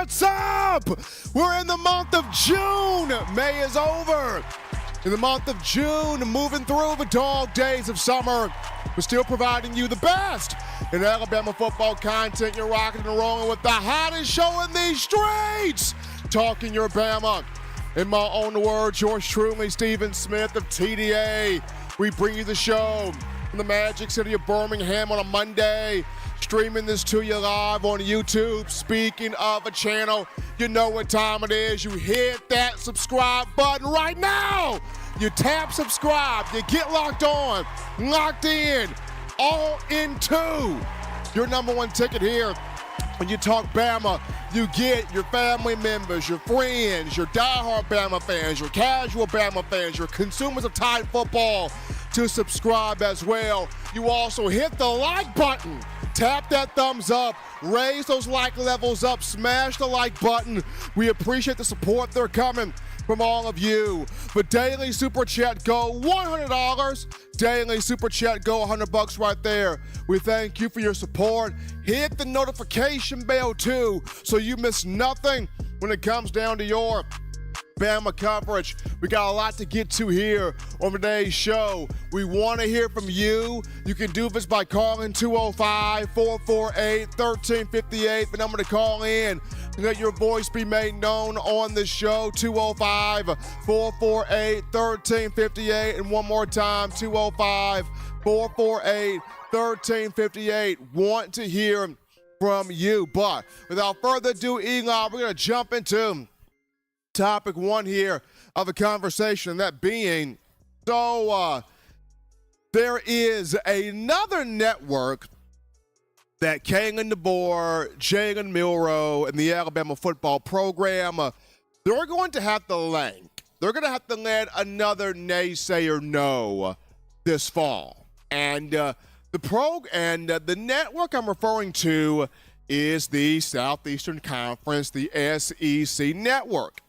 What's up? We're in the month of June. May is over. In the month of June, moving through the dog days of summer, we're still providing you the best in Alabama football content. You're rocking and rolling with the hottest show in these streets, Talking Your Bama. In my own words, yours truly, Stephen Smith of TDA. We bring you the show from the Magic City of Birmingham on a Monday, streaming this to you live on YouTube. Speaking of a channel, you know what time it is. You hit that subscribe button right now. You tap subscribe. You get locked on, locked in, all into your number one ticket here. When you talk Bama, you get your family members, your friends, your diehard Bama fans, your casual Bama fans, your consumers of Tide football to subscribe as well. You also hit the like button. Tap that thumbs up, raise those like levels up, smash the like button. We appreciate the support. They're coming from all of you. For daily Super Chat Go, $100. Daily Super Chat Go, $100 right there. We thank you for your support. Hit the notification bell too, so you miss nothing when it comes down to your Bama coverage. We got a lot to get to here on today's show. We want to hear from you. You can do this by calling 205-448-1358. The number to call in to let your voice be made known on the show, 205-448-1358. And one more time, 205-448-1358. Want to hear from you. But without further ado, Eli, we're going to jump into topic one here of the conversation, that being, there is another network that Kalen DeBoer, Jalen Milroe, and the Alabama football program, they're going to have to let another naysayer know this fall. And the network I'm referring to is the Southeastern Conference, the SEC network.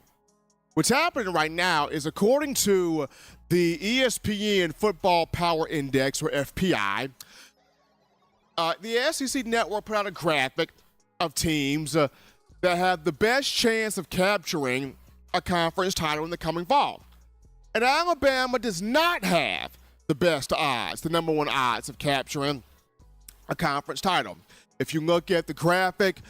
What's happening right now is, according to the ESPN Football Power Index, or FPI, the SEC network put out a graphic of teams that have the best chance of capturing a conference title in the coming fall. And Alabama does not have the best odds, the number one odds of capturing a conference title. If you look at the graphic,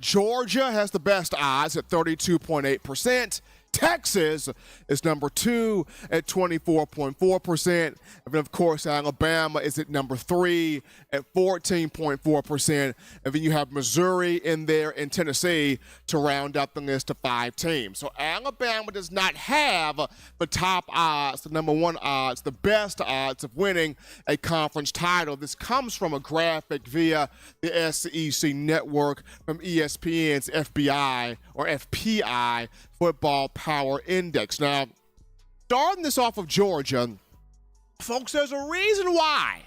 Georgia has the best odds at 32.8%. Texas is number 2 at 24.4%. And then, of course, Alabama is at number 3 at 14.4%. And then you have Missouri in there and Tennessee to round up the list of 5 teams. So Alabama does not have the top odds, the number one odds, the best odds of winning a conference title. This comes from a graphic via the SEC network from ESPN's FBI or FPI Football Power Index. Now, starting this off of Georgia, folks, there's a reason why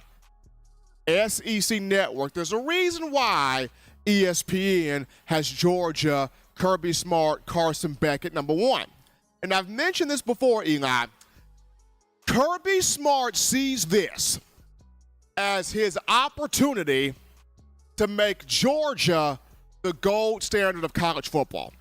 SEC Network, there's a reason why ESPN has Georgia, Kirby Smart, Carson Beckett, number 1. And I've mentioned this before, Eli. Kirby Smart sees this as his opportunity to make Georgia the gold standard of college football.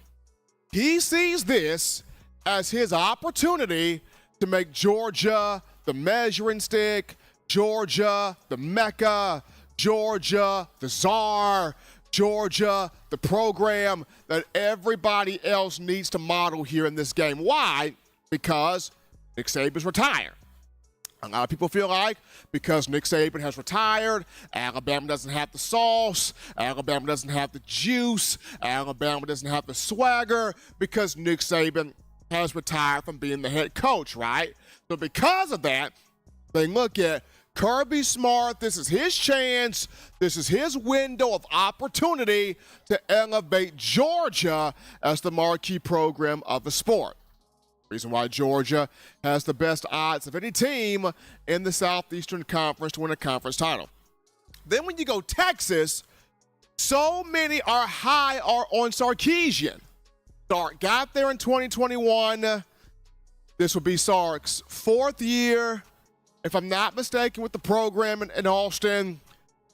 He sees this as his opportunity to make Georgia the measuring stick, Georgia the Mecca, Georgia the czar, Georgia the program that everybody else needs to model here in this game. Why? Because Nick Saban's retired. A lot of people feel like because Nick Saban has retired, Alabama doesn't have the sauce, Alabama doesn't have the juice, Alabama doesn't have the swagger because Nick Saban has retired from being the head coach, right? So because of that, they look at Kirby Smart. This is his chance. This is his window of opportunity to elevate Georgia as the marquee program of the sport. Reason why Georgia has the best odds of any team in the Southeastern Conference to win a conference title. Then when you go Texas, so many are high on Sarkisian. Sark got there in 2021. This will be Sark's 4th year, if I'm not mistaken, with the program in Austin.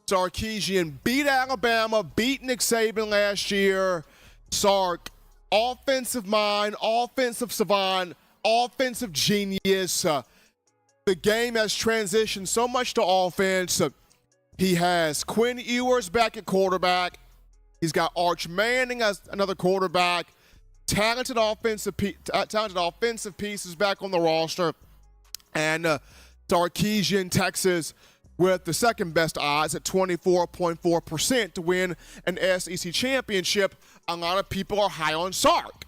Sarkisian beat Alabama, beat Nick Saban last year. Sark, offensive mind, offensive savant, offensive genius. The game has transitioned so much to offense. He has Quinn Ewers back at quarterback. He's got Arch Manning as another quarterback. Talented offensive pieces back on the roster. And Sarkisian, Texas, with the second best odds at 24.4% to win an SEC championship. A lot of people are high on Sark.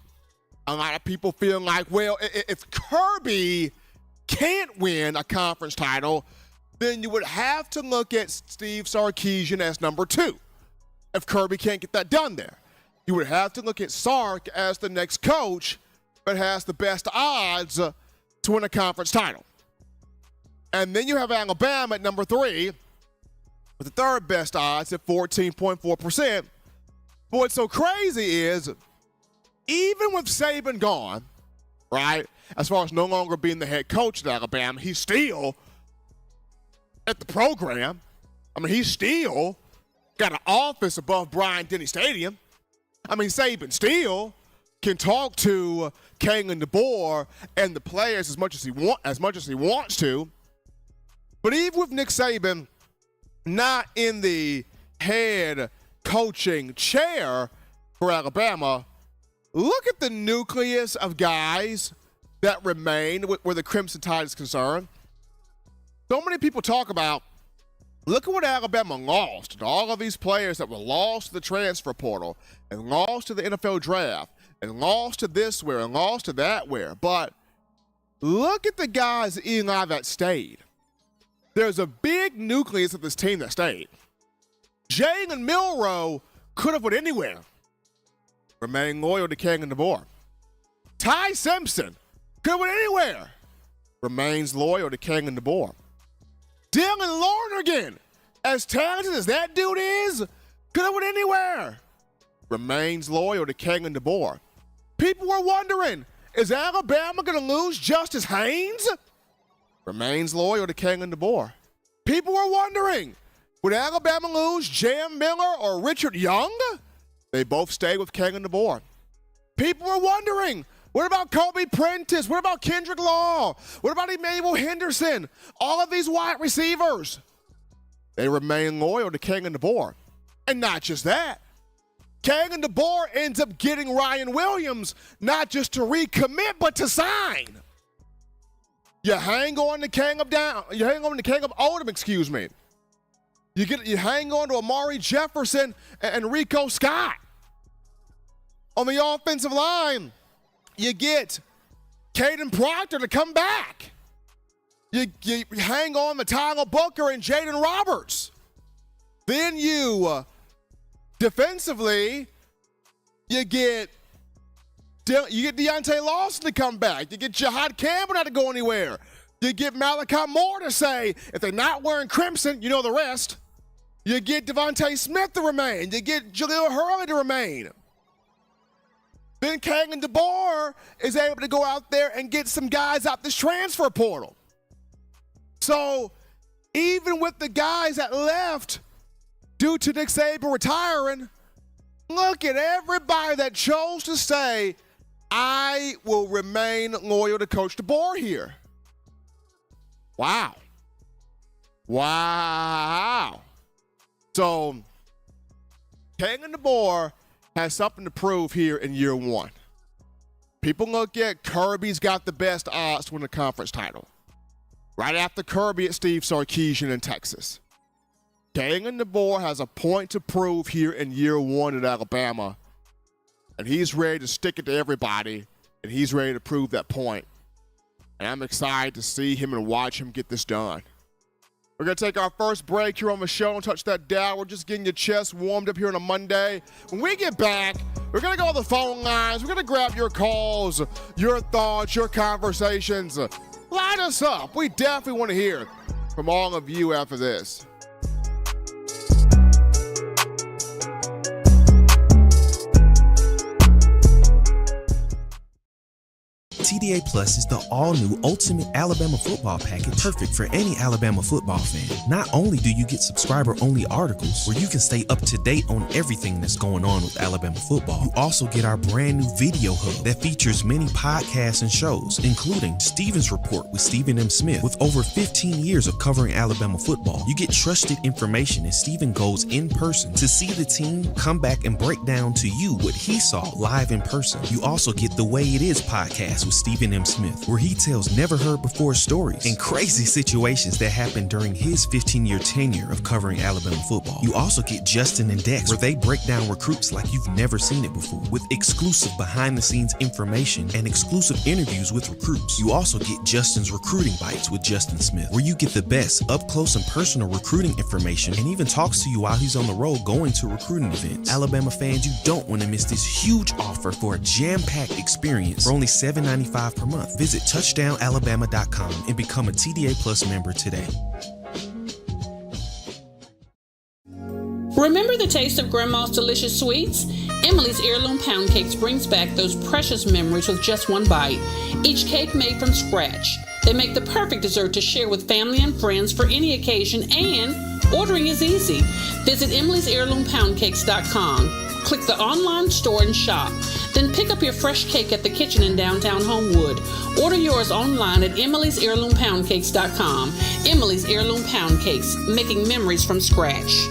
A lot of people feeling like, well, if Kirby can't win a conference title, then you would have to look at Steve Sarkisian as number 2. If Kirby can't get that done there, you would have to look at Sark as the next coach that has the best odds to win a conference title. And then you have Alabama at number 3 with the third best odds at 14.4%. But what's so crazy is, even with Saban gone, right, as far as no longer being the head coach at Alabama, he's still at the program. I mean, he's still got an office above Bryant-Denny Stadium. I mean, Saban still can talk to Kalen DeBoer and the players as much as he wants to. But even with Nick Saban not in the head coaching chair for Alabama, look at the nucleus of guys that remain where the Crimson Tide is concerned. So many people talk about, look at what Alabama lost. All of these players that were lost to the transfer portal and lost to the NFL draft and lost to this where and lost to that where. But look at the guys, Eli, that stayed. There's a big nucleus of this team that stayed. Jalen Milroe could have went anywhere. Remain loyal to Kalen DeBoer. Ty Simpson could have went anywhere. Remains loyal to Kalen DeBoer. Dylan Lonergan, as talented as that dude is, could have went anywhere. Remains loyal to Kalen DeBoer. People were wondering, is Alabama going to lose Justice Haynes? Remains loyal to Kalen DeBoer. People were wondering, would Alabama lose Jam Miller or Richard Young? They both stay with Kalen DeBoer. People were wondering, what about Kobe Prentice? What about Kendrick Law? What about Emmanuel Henderson? All of these wide receivers. They remain loyal to Kalen DeBoer. And not just that. Kalen DeBoer ends up getting Ryan Williams, not just to recommit, but to sign. You hang on to Caleb Odom, excuse me. You hang on to Amari Jefferson and Rico Scott. On the offensive line, you get Caden Proctor to come back. You hang on to Tyler Booker and Jaden Roberts. Then you, defensively, you get Deontay Lawson to come back. You get Jahad Campbell not to go anywhere. You get Malachi Moore to say, if they're not wearing crimson, you know the rest. You get Devontae Smith to remain. You get Jaleel Hurley to remain. Then Kalen DeBoer is able to go out there and get some guys out this transfer portal. So even with the guys that left due to Nick Saban retiring, look at everybody that chose to say, I will remain loyal to Coach DeBoer here. Wow. Wow. So Kalen DeBoer has something to prove here in year one. People look at Kirby's got the best odds to win the conference title. Right after Kirby, it's Steve Sarkisian in Texas. Kalen DeBoer has a point to prove here in year one at Alabama, and he's ready to stick it to everybody, and he's ready to prove that point. And I'm excited to see him and watch him get this done. We're going to take our first break here on the show. Don't touch that dial. We're just getting your chest warmed up here on a Monday. When we get back, we're going to go to the phone lines. We're going to grab your calls, your thoughts, your conversations. Light us up. We definitely want to hear from all of you after this. TDA Plus is the all-new Ultimate Alabama Football package, perfect for any Alabama football fan. Not only do you get subscriber-only articles where you can stay up to date on everything that's going on with Alabama football, you also get our brand new video hub that features many podcasts and shows, including Steven's Report with Stephen M. Smith. With over 15 years of covering Alabama football, you get trusted information as Stephen goes in person to see the team come back and break down to you what he saw live in person. You also get the Way It Is podcast with Stephen M. Smith, where he tells never heard before stories and crazy situations that happened during his 15-year tenure of covering Alabama football. You also get Justin and Dex, where they break down recruits like you've never seen it before, with exclusive behind-the-scenes information and exclusive interviews with recruits. You also get Justin's Recruiting Bites with Justin Smith, where you get the best up-close and personal recruiting information and even talks to you while he's on the road going to recruiting events. Alabama fans, you don't want to miss this huge offer for a jam-packed experience for only $7.95 per month. Visit touchdownalabama.com and become a TDA Plus member today. Remember the taste of Grandma's delicious sweets? Emily's Heirloom Pound Cakes brings back those precious memories with just one bite. Each cake made from scratch. They make the perfect dessert to share with family and friends for any occasion, and ordering is easy. Visit emily'sheirloompoundcakes.com. Click the online store and shop. Then pick up your fresh cake at the kitchen in downtown Homewood. Order yours online at emily'sheirloompoundcakes.com. Emily's Heirloom Pound Cakes, making memories from scratch.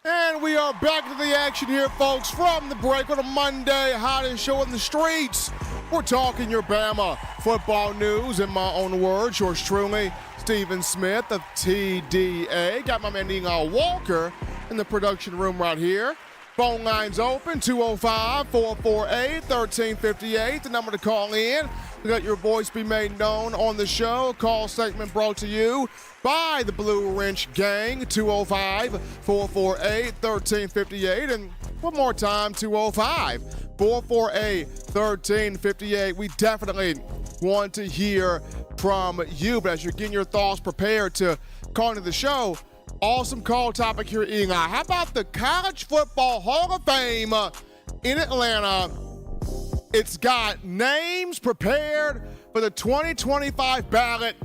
And we are back to the action here, folks, from the break on a Monday, hottest show in the streets. We're talking your Bama football news in my own words. Yours truly, Stephen Smith of TDA. Got my man Neil Walker in the production room right here. Phone lines open, 205-448-1358. The number to call in. Let your voice be made known on the show. Call segment brought to you by the Blue Wrench Gang, 205-448-1358. And one more time, 205-448-1358. We definitely want to hear from you. But as you're getting your thoughts prepared to call into the show, awesome call topic here, Eli. How about the College Football Hall of Fame in Atlanta? It's got names prepared for the 2025 ballot.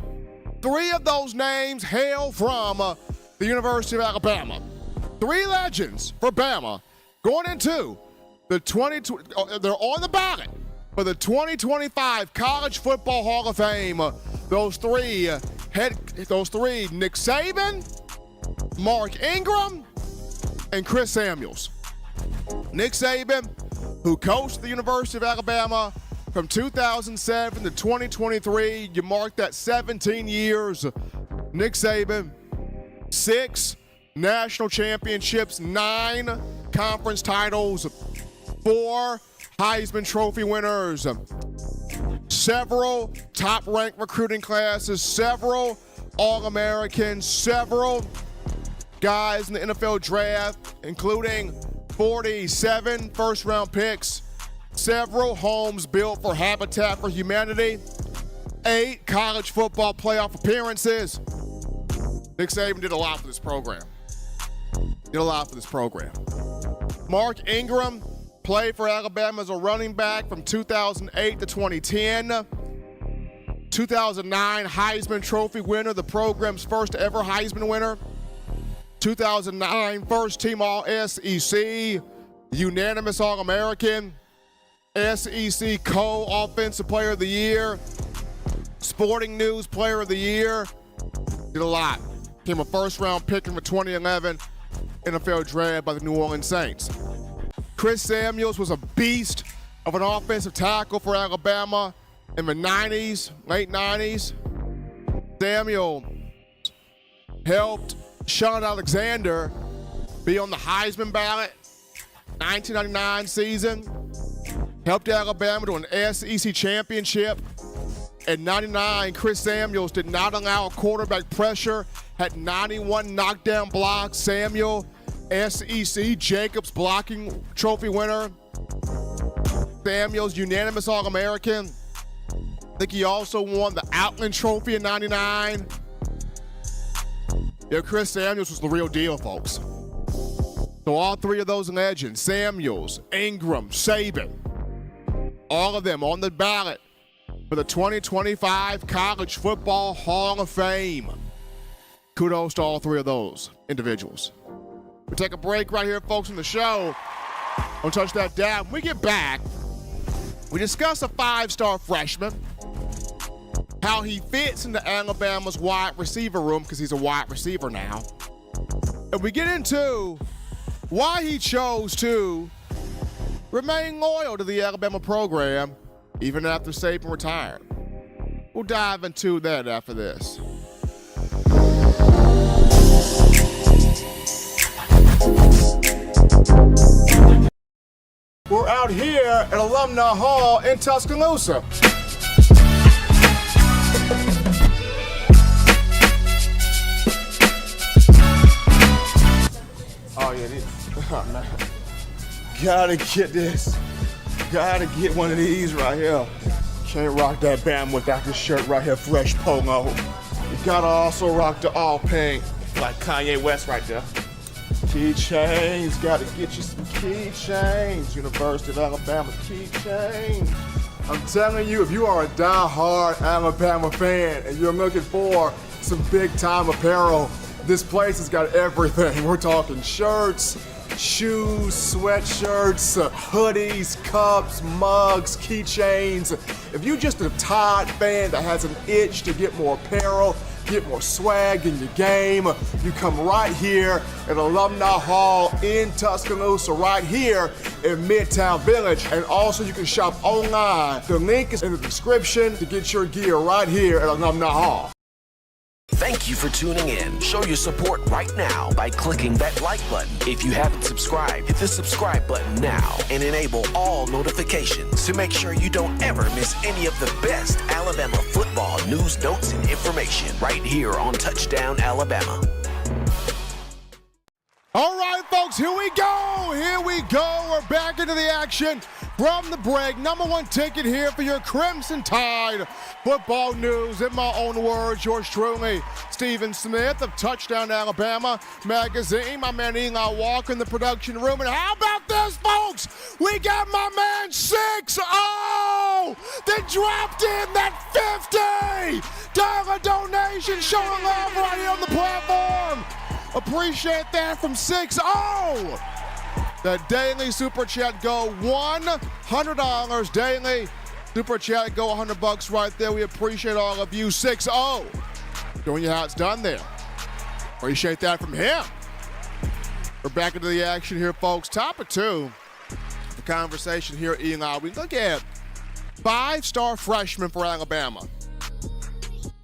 3 of those names hail from the University of Alabama. 3 legends for Bama going into the they're on the ballot for the 2025 College Football Hall of Fame. Those three, Nick Saban, Mark Ingram, and Chris Samuels. Nick Saban, who coached the University of Alabama from 2007 to 2023. You mark that 17 years. Nick Saban, 6 national championships, 9 conference titles, 4 Heisman Trophy winners, several top-ranked recruiting classes, several All-Americans, several guys in the NFL draft, including 47 first-round picks, several homes built for Habitat for Humanity, 8 college football playoff appearances. Nick Saban did a lot for this program. Mark Ingram played for Alabama as a running back from 2008 to 2010. 2009 Heisman Trophy winner, the program's first ever Heisman winner. 2009 first team All-SEC, unanimous All-American, SEC Co-Offensive Player of the Year, Sporting News Player of the Year. Did a lot. Became a first-round pick in the 2011 NFL Draft by the New Orleans Saints. Chris Samuels was a beast of an offensive tackle for Alabama in the 90s, late 90s. Samuel helped Sean Alexander be on the Heisman ballot 1999 season. Helped Alabama to an SEC championship. In 99, Chris Samuels did not allow quarterback pressure, had 91 knockdown blocks. Samuel, SEC Jacobs blocking trophy winner. Samuels, unanimous All-American. I think he also won the Outland Trophy in 99. Yeah, Chris Samuels was the real deal, folks. So all 3 of those legends, Samuels, Ingram, Saban, all of them on the ballot for the 2025 College Football Hall of Fame. Kudos to all three of those individuals. We'll take a break right here, folks, on the show. Don't touch that down. When we get back, we discuss a five-star freshman, how he fits into Alabama's wide receiver room because he's a wide receiver now. And we get into why he chose to remain loyal to the Alabama program even after Saban retired. We'll dive into that after this. We're out here at Alumni Hall in Tuscaloosa. Oh yeah, this. Oh, man. Gotta get this. Gotta get one of these right here. Can't rock that Bama without this shirt right here, fresh polo. You gotta also rock the all pink, like Kanye West right there. Keychains, gotta get you some keychains. University of Alabama keychains. I'm telling you, if you are a die-hard Alabama fan and you're looking for some big-time apparel, this place has got everything. We're talking shirts, shoes, sweatshirts, hoodies, cups, mugs, keychains. If you're just a Tide fan that has an itch to get more apparel, get more swag in your game, you come right here at Alumni Hall in Tuscaloosa, right here in Midtown Village. And also you can shop online. The link is in the description to get your gear right here at Alumni Hall. Thank you for tuning in. Show your support right now by clicking that like button. If you haven't subscribed, hit the subscribe button now and enable all notifications to make sure you don't ever miss any of the best Alabama football news, notes, and information right here on Touchdown Alabama. All right, folks, here we go. Here we go. We're back into the action from the break. Number one ticket here for your Crimson Tide football news. In my own words, yours truly, Stephen Smith of Touchdown Alabama magazine. My man Eli Walker in the production room. And how about this, folks? We got my man 6-0 that dropped in that $50 donation, showing love right here on the platform. Appreciate that from 6-0. The daily super chat go $100 daily. Super chat go $100 right there. We appreciate all of you. 6-0. Showing you how it's done there. Appreciate that from him. We're back into the action here, folks. Topic 2, the conversation here at Eli. We look at five-star freshman for Alabama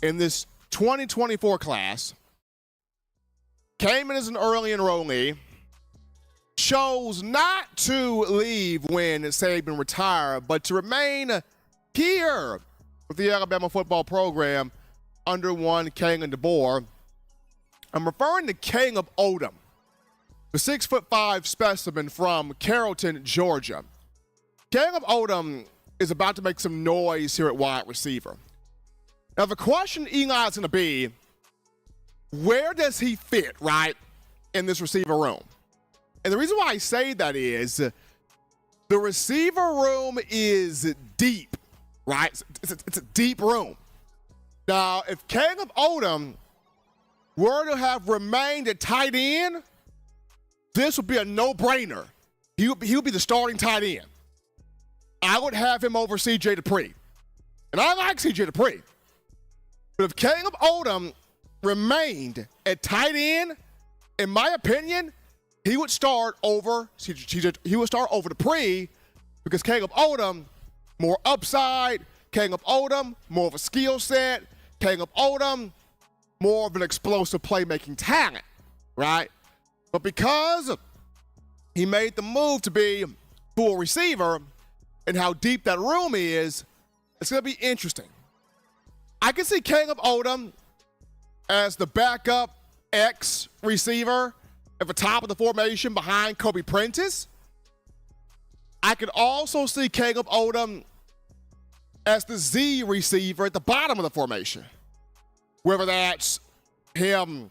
in this 2024 class. Came in as an early enrollee, chose not to leave when Saban retired, but to remain here with the Alabama football program under one Kalen DeBoer. I'm referring to Caleb Odom, the 6'5" specimen from Carrollton, Georgia. Caleb Odom is about to make some noise here at wide receiver. Now, the question Eli is going to be, where does he fit, right, in this receiver room? And the reason why I say that is the receiver room is deep, right? It's a deep room. Now, if Caleb Odom were to have remained at tight end, this would be a no-brainer. He would be the starting tight end. I would have him over C.J. Dupree. And I like C.J. Dupree. But if Caleb Odom remained at tight end, in my opinion, he would start over Dupree, because Caleb Odom, more upside. Caleb Odom, more of a skill set. Caleb Odom, more of an explosive playmaking talent, right? But because he made the move to be full receiver and how deep that room is, it's going to be interesting. I can see Caleb Odom as the backup X receiver at the top of the formation behind Kobe Prentice. I could also see Caleb Odom as the Z receiver at the bottom of the formation, whether that's him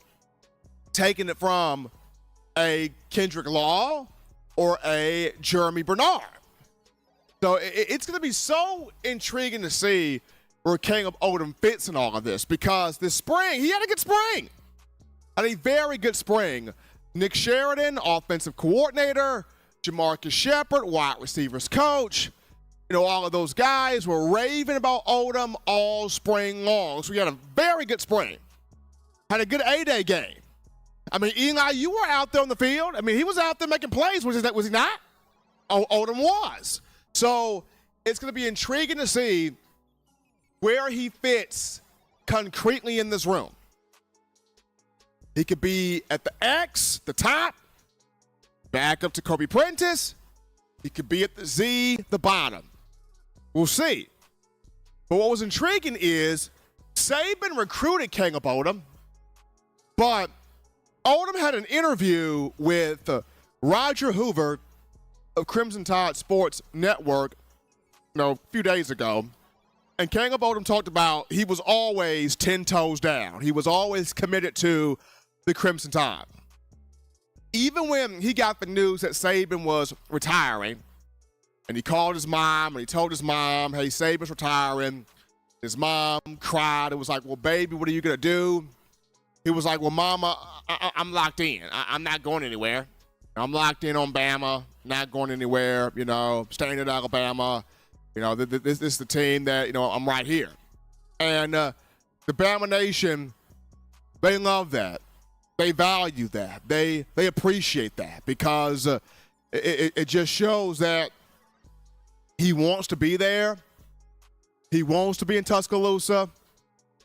taking it from a Kendrick Law or a Jeremy Bernard. So it's going to be so intriguing to see where Caleb Odom fits in all of this, because this spring, he had a good spring. Had a very good spring. Nick Sheridan, offensive coordinator, Jamarcus Shepard, wide receivers coach. You know, all of those guys were raving about Odom all spring long. So he had a very good spring. Had a good A-Day game. I mean, Eli, you were out there on the field. I mean, he was out there making plays. Was he not? Oh, Odom was. So it's going to be intriguing to see where he fits concretely in this room. He could be at the X, the top, back up to Kobe Prentice. He could be at the Z, the bottom. We'll see. But what was intriguing is Saban recruited Caleb Odom, but Odom had an interview with Roger Hoover of Crimson Tide Sports Network, a few days ago. And Caleb Odom talked about he was always 10 toes down. He was always committed to the Crimson Tide. Even when he got the news that Saban was retiring, and he called his mom and he told his mom, hey, Saban's retiring. His mom cried. It was like, well, baby, what are you going to do? He was like, well, Mama, I'm locked in. I'm not going anywhere. I'm locked in on Bama, not going anywhere, staying at Alabama. This is the team that, I'm right here. And the Bama Nation, they love that. They value that. They appreciate that, because it just shows that he wants to be there. He wants to be in Tuscaloosa.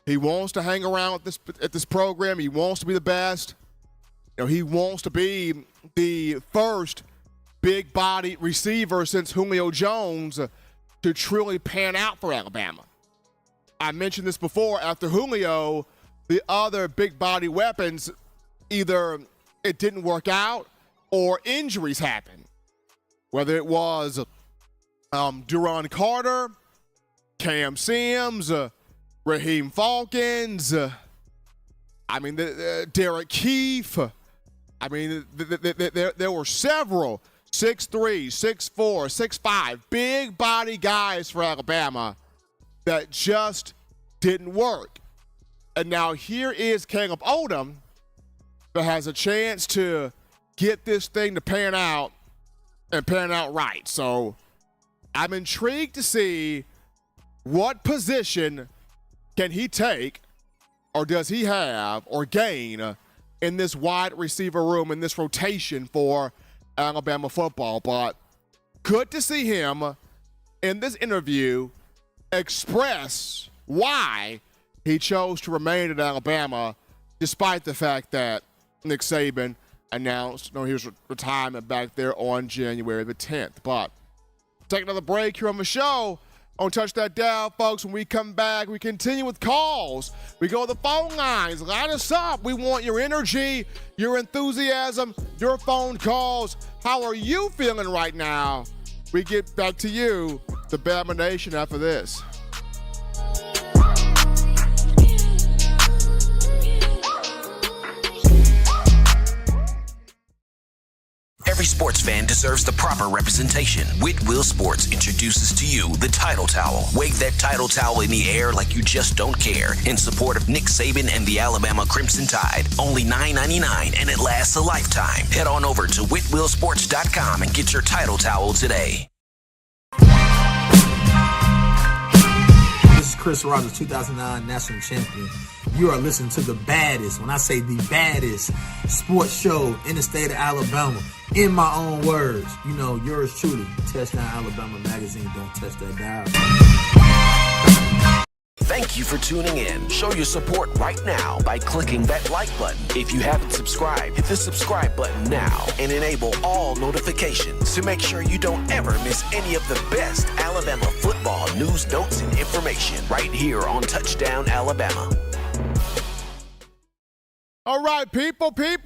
He wants to hang around at this program. He wants to be the best. He wants to be the first big-body receiver since Julio Jones to truly pan out for Alabama. I mentioned this before. After Julio, the other big-body weapons, either it didn't work out or injuries happened. Whether it was Duron Carter, Cam Sims, Raheem Falcons, Derek Keefe. There were several 6'3", 6'4", 6'5", big body guys for Alabama that just didn't work. And now here is Caleb Odom that has a chance to get this thing to pan out and pan out right. So I'm intrigued to see what position can he take, or does he have, or gain in this wide receiver room, in this rotation for Alabama football. But good to see him in this interview express why he chose to remain at Alabama, despite the fact that Nick Saban announced his retirement back there on January the 10th. But take another break here on the show. Don't touch that dial, folks. When we come back, we continue with calls. We go to the phone lines. Line us up. We want your energy, your enthusiasm, your phone calls. How are you feeling right now? We get back to you, the Bama Nation, after this. Every sports fan deserves the proper representation. Whitwell Sports introduces to you the Title Towel. Wave that Title Towel in the air like you just don't care, in support of Nick Saban and the Alabama Crimson Tide. Only $9.99, and it lasts a lifetime. Head on over to whitwellsports.com and get your Title Towel today. This is Chris Rogers, 2009 national champion. You are listening to the baddest, when I say the baddest, sports show in the state of Alabama. In my own words, yours truly, Touchdown Alabama Magazine. Don't touch that dial. Thank you for tuning in. Show your support right now by clicking that like button. If you haven't subscribed, hit the subscribe button now and enable all notifications to make sure you don't ever miss any of the best Alabama football news, notes, and information right here on Touchdown Alabama. All right, people, here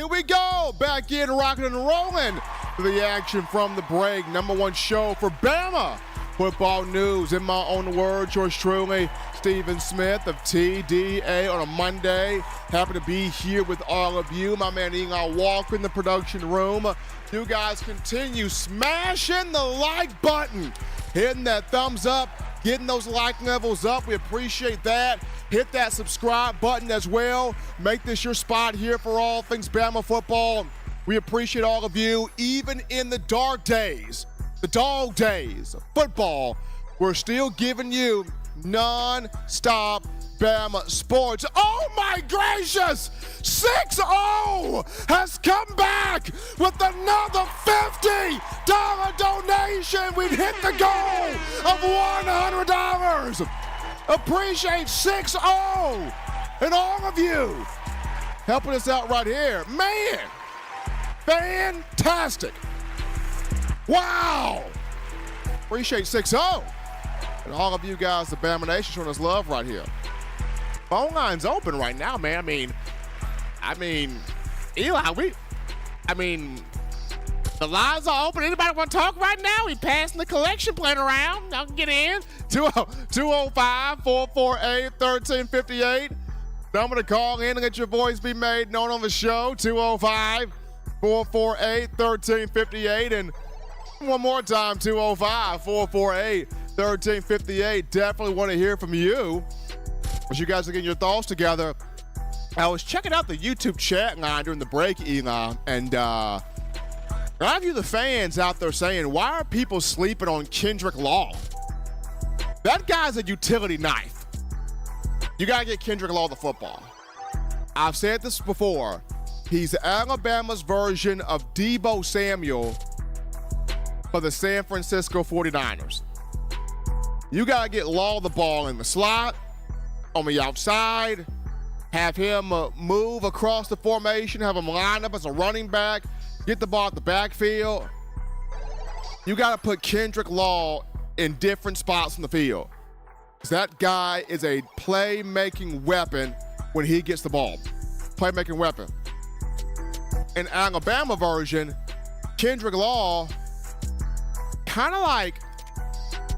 we go. Back in, rocking and rolling to the action from the break. Number one show for Bama football news. In my own words, yours truly, Stephen Smith of TDA on a Monday. Happy to be here with all of you. My man Eli Walker in the production room. You guys continue smashing the like button, hitting that thumbs up, getting those like levels up. We appreciate that. Hit that subscribe button as well. Make this your spot here for all things Bama football. We appreciate all of you, even in the dark days, the dog days of football. We're still giving you non-stop Bama sports. Oh my gracious! 6-0 has come back with another $50 donation. We've hit the goal of $100. Appreciate 6-0 and all of you helping us out right here. Man, fantastic. Wow. Appreciate 6-0. And all of you guys, the Bama Nation, showing us love right here. Phone line's open right now, man. I mean, Eli, the lines are open. Anybody want to talk right now? We passing the collection plate around. Y'all can get in. 205-448-1358. Number to call in and let your voice be made known on the show. 205-448-1358. And one more time, 205-448-1358. Definitely want to hear from you as you guys are getting your thoughts together. I was checking out the YouTube chat line during the break, Eli, and a lot of you, the fans out there, saying, why are people sleeping on Kendrick Law? That guy's a utility knife. You got to get Kendrick Law the football. I've said this before. He's Alabama's version of Deebo Samuel for the San Francisco 49ers. You got to get Law the ball in the slot, on the outside, have him move across the formation, have him line up as a running back, get the ball at the backfield. You got to put Kendrick Law in different spots in the field. That guy is a playmaking weapon when he gets the ball. Playmaking weapon. In Alabama version, Kendrick Law, kind of like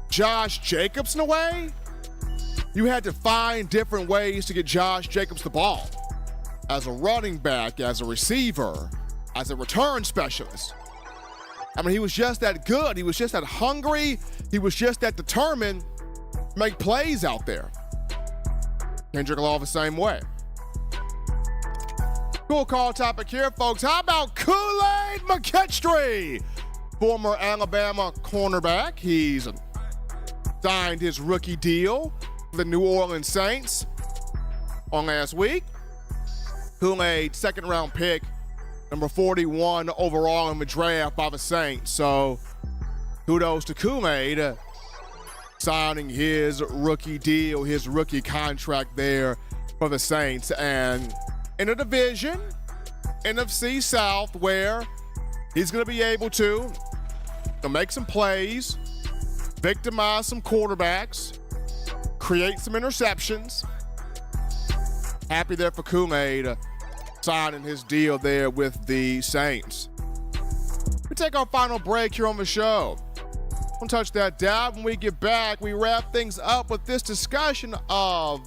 Josh Jacobs in a way. You had to find different ways to get Josh Jacobs the ball. As a running back, as a receiver, as a return specialist. I mean, he was just that good. He was just that hungry. He was just that determined to make plays out there. Kendrick Law the same way. Cool call topic here, folks. How about Kool-Aid McKinstry? Former Alabama cornerback. He's signed his rookie deal for the New Orleans Saints on last week. Kool-Aid, second-round pick, number 41 overall in the draft by the Saints. So kudos to Kool-Aid signing his rookie deal, his rookie contract there for the Saints. And in a division, NFC South, where he's going to be able to make some plays, victimize some quarterbacks, create some interceptions. Happy there for Kool-Aid signing his deal there with the Saints. We take our final break here on the show. Don't touch that dial. When we get back, we wrap things up with this discussion of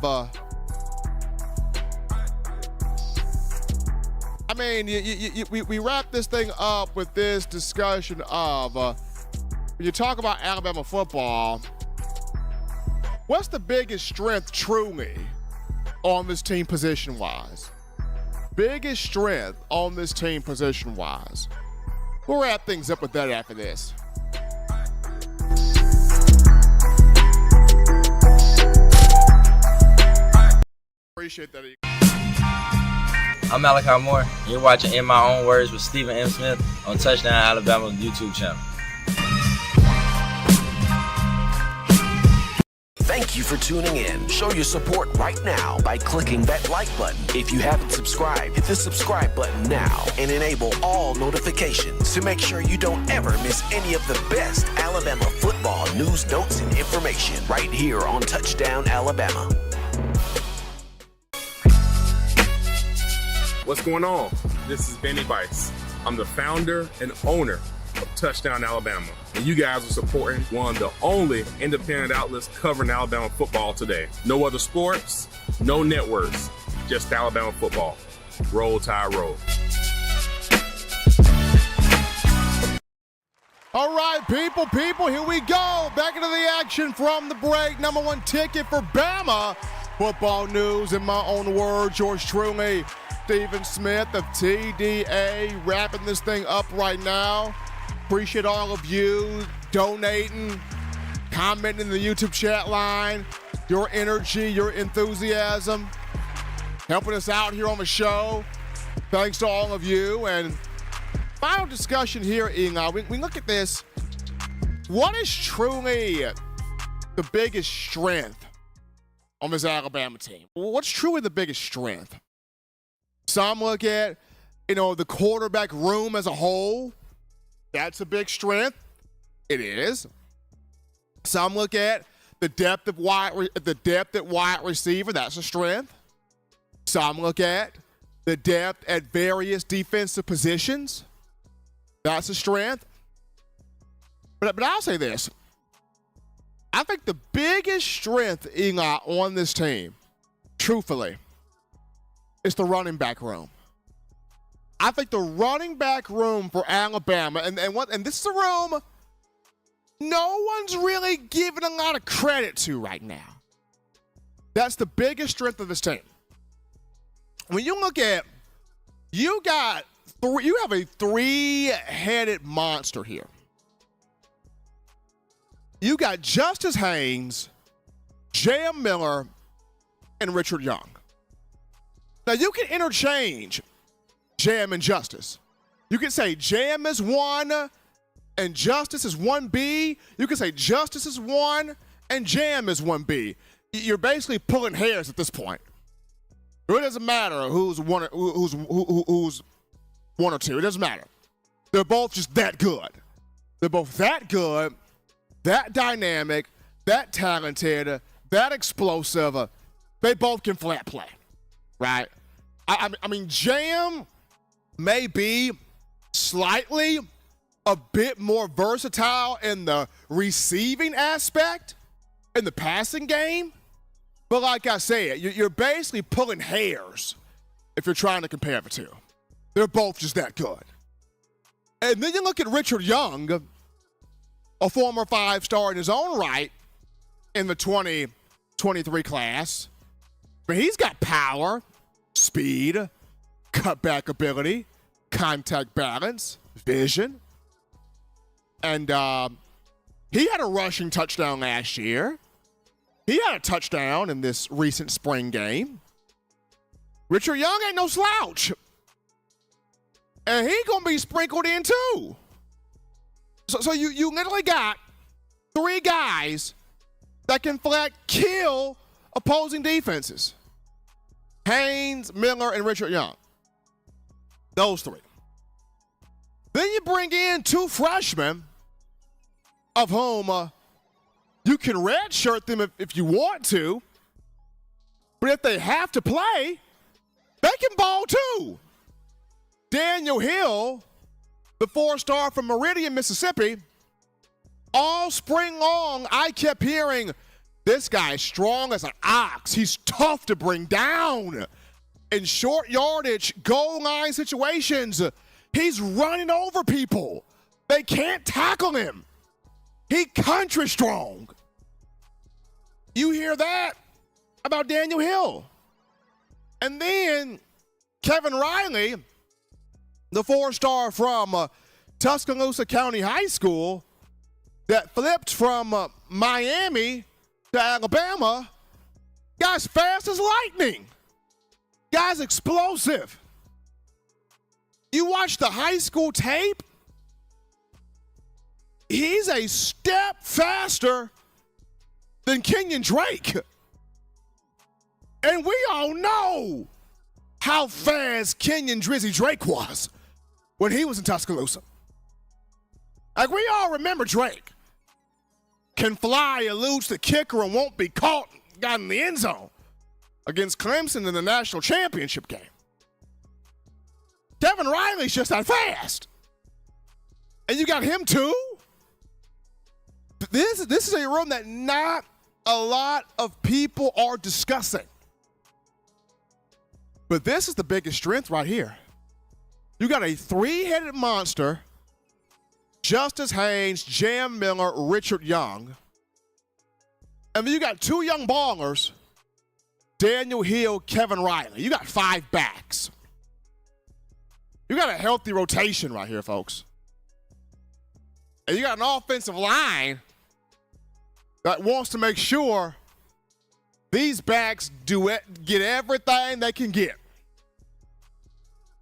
we wrap this thing up with this discussion of when you talk about Alabama football, what's the biggest strength truly on this team position-wise? Biggest strength on this team position-wise. We'll wrap things up with that after this. Appreciate that. I'm Malachi Moore, and you're watching In My Own Words with Stephen M. Smith on Touchdown Alabama YouTube channel. Thank you for tuning in. Show your support right now by clicking that like button. If you haven't subscribed, hit the subscribe button now and enable all notifications to make sure you don't ever miss any of the best Alabama football news, notes, and information right here on Touchdown Alabama. What's going on? This is Benny Bice. I'm the founder and owner of Touchdown Alabama. And you guys are supporting one of the only independent outlets covering Alabama football today. No other sports, no networks, just Alabama football. Roll Tide Roll. All right, people, here we go. Back into the action from the break. Number one ticket for Bama. Football news in my own words. Yours truly, Stephen Smith of TDA, wrapping this thing up right now. Appreciate all of you donating, commenting in the YouTube chat line. Your energy, your enthusiasm, helping us out here on the show. Thanks to all of you. And final discussion here, Inga. We look at this. What is truly the biggest strength on this Alabama team? What's truly the biggest strength? Some look at, the quarterback room as a whole. That's a big strength. It is. Some look at the depth at wide receiver. That's a strength. Some look at the depth at various defensive positions. That's a strength. But I'll say this. I think the biggest strength, Inga, on this team, truthfully, is the running back room. I think the running back room for Alabama, and this is a room no one's really giving a lot of credit to right now. That's the biggest strength of this team. When you look at, you have a three-headed monster here. You got Justice Haynes, J.M. Miller, and Richard Young. Now, you can interchange J.M. and Justice. You can say J.M. is 1 and Justice is 1B. You can say Justice is 1 and J.M. is 1B. You're basically pulling hairs at this point. It doesn't matter who's one or two. It doesn't matter. They're both just that good. They're both that good, that dynamic, that talented, that explosive. They both can flat play, right? I mean, Jam may be slightly a bit more versatile in the receiving aspect, in the passing game. But like I said, you're basically pulling hairs if you're trying to compare the two. They're both just that good. And then you look at Richard Young, a former 5-star in his own right in the 2023 class. But he's got power, speed, cutback ability, contact balance, vision. And he had a rushing touchdown last year. He had a touchdown in this recent spring game. Richard Young ain't no slouch. And he gonna be sprinkled in too. So you literally got three guys that can flat kill opposing defenses. Haynes, Miller, and Richard Young. Those three. Then you bring in two freshmen, of whom you can redshirt them if you want to, but if they have to play, they can ball too. Daniel Hill, the 4-star from Meridian, Mississippi, all spring long, I kept hearing, this guy is strong as an ox. He's tough to bring down. In short yardage, goal line situations, he's running over people. They can't tackle him. He country strong. You hear that about Daniel Hill. And then Kevin Riley, the 4-star from Tuscaloosa County High School that flipped from Miami to Alabama, guy's fast as lightning. Guy's explosive. You watch the high school tape, he's a step faster than Kenyon Drake. And we all know how fast Kenyon Drizzy Drake was when he was in Tuscaloosa. Like, we all remember Drake. Can fly, eludes the kicker, and won't be caught, got in the end zone against Clemson in the national championship game. Kevin Riley's just that fast. And you got him too? This is a room that not a lot of people are discussing. But this is the biggest strength right here. You got a three-headed monster, Justice Haynes, Jam Miller, Richard Young. And then you got two young ballers, Daniel Hill, Kevin Riley. You got 5 backs. You got a healthy rotation right here, folks. And you got an offensive line that wants to make sure these backs get everything they can get.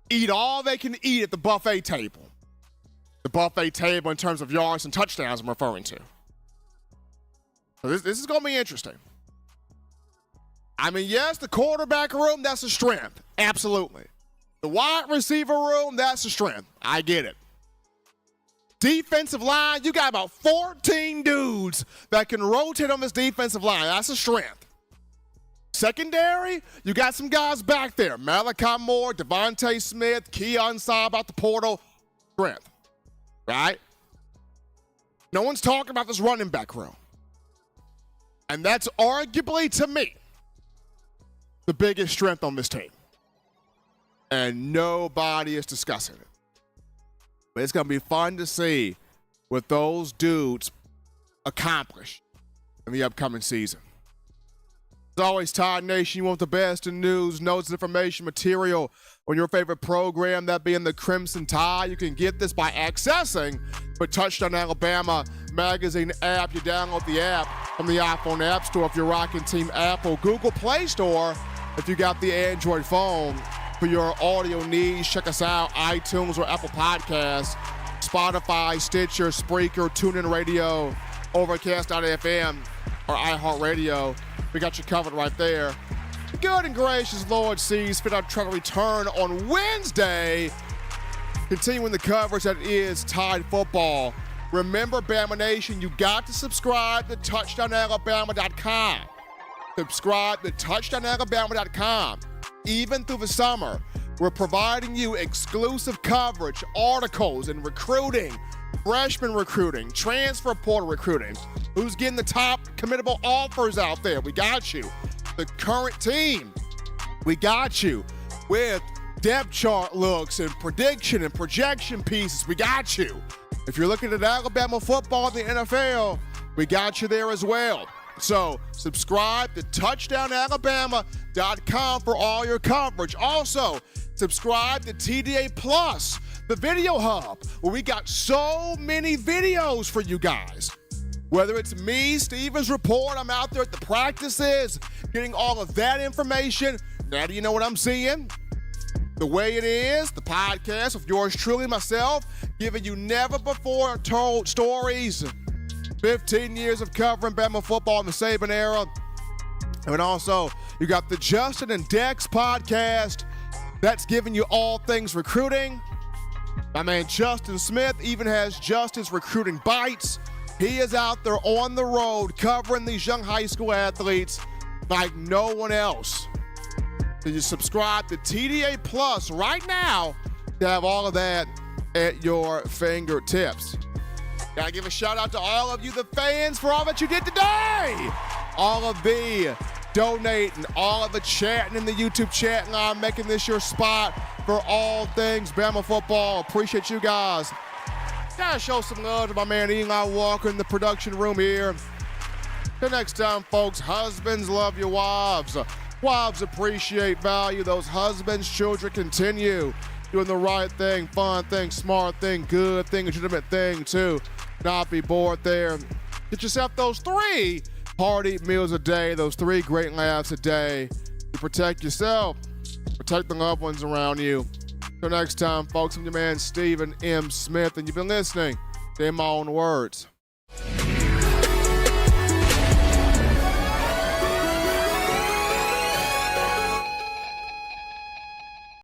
Eat all they can eat at the buffet table. The buffet table in terms of yards and touchdowns I'm referring to. So this is going to be interesting. I mean, yes, the quarterback room, that's a strength. Absolutely. The wide receiver room, that's a strength. I get it. Defensive line, you got about 14 dudes that can rotate on this defensive line. That's a strength. Secondary, you got some guys back there. Malachi Moore, Devontae Smith, Keon Saab out the portal. Strength, right? No one's talking about this running back room. And that's arguably, to me, the biggest strength on this team. And nobody is discussing it. But it's going to be fun to see what those dudes accomplish in the upcoming season. As always, Tide Nation, you want the best in news, notes, information, material on your favorite program, that being the Crimson Tide. You can get this by accessing the Touchdown Alabama magazine app. You download the app from the iPhone App Store if you're rocking Team Apple, Google Play Store if you got the Android phone. For your audio needs, check us out, iTunes or Apple Podcasts, Spotify, Stitcher, Spreaker, TuneIn Radio, Overcast.fm, or iHeartRadio. We got you covered right there. The good and gracious Lord sees fit, our truck return on Wednesday, continuing the coverage that is Tide football. Remember, Bama Nation, you got to subscribe to TouchdownAlabama.com. Subscribe to TouchdownAlabama.com. Even through the summer, we're providing you exclusive coverage, articles, and recruiting, freshman recruiting, transfer portal recruiting. Who's getting the top committable offers out there? We got you. The current team, we got you. With depth chart looks and prediction and projection pieces, we got you. If you're looking at Alabama football in the NFL, we got you there as well. So subscribe to TouchdownAlabama.com for all your coverage. Also, subscribe to TDA Plus, the video hub, where we got so many videos for you guys. Whether it's me, Steven's report, I'm out there at the practices, getting all of that information. Now do you know what I'm seeing? The way it is, the podcast with yours truly, myself, giving you never before told stories. 15 years of covering Bama football in the Saban era. And also, you got the Justin and Dex podcast. That's giving you all things recruiting. My man Justin Smith even has Justin's Recruiting Bites. He is out there on the road covering these young high school athletes like no one else. So you subscribe to TDA Plus right now to have all of that at your fingertips. Gotta give a shout out to all of you, the fans, for all that you did today. All of the donating, all of the chatting in the YouTube chat line, making this your spot for all things Bama football. Appreciate you guys. Gotta show some love to my man Eli Walker in the production room here. Till next time, folks, husbands, love your wives. Wives appreciate value. Those husbands, children, continue doing the right thing, fun thing, smart thing, good thing, legitimate thing, too. Not be bored there. Get yourself those 3 hearty meals a day, those 3 great laughs a day to protect yourself, protect the loved ones around you. Till next time, folks, I'm your man Stephen M. Smith, and you've been listening to In My Own Words.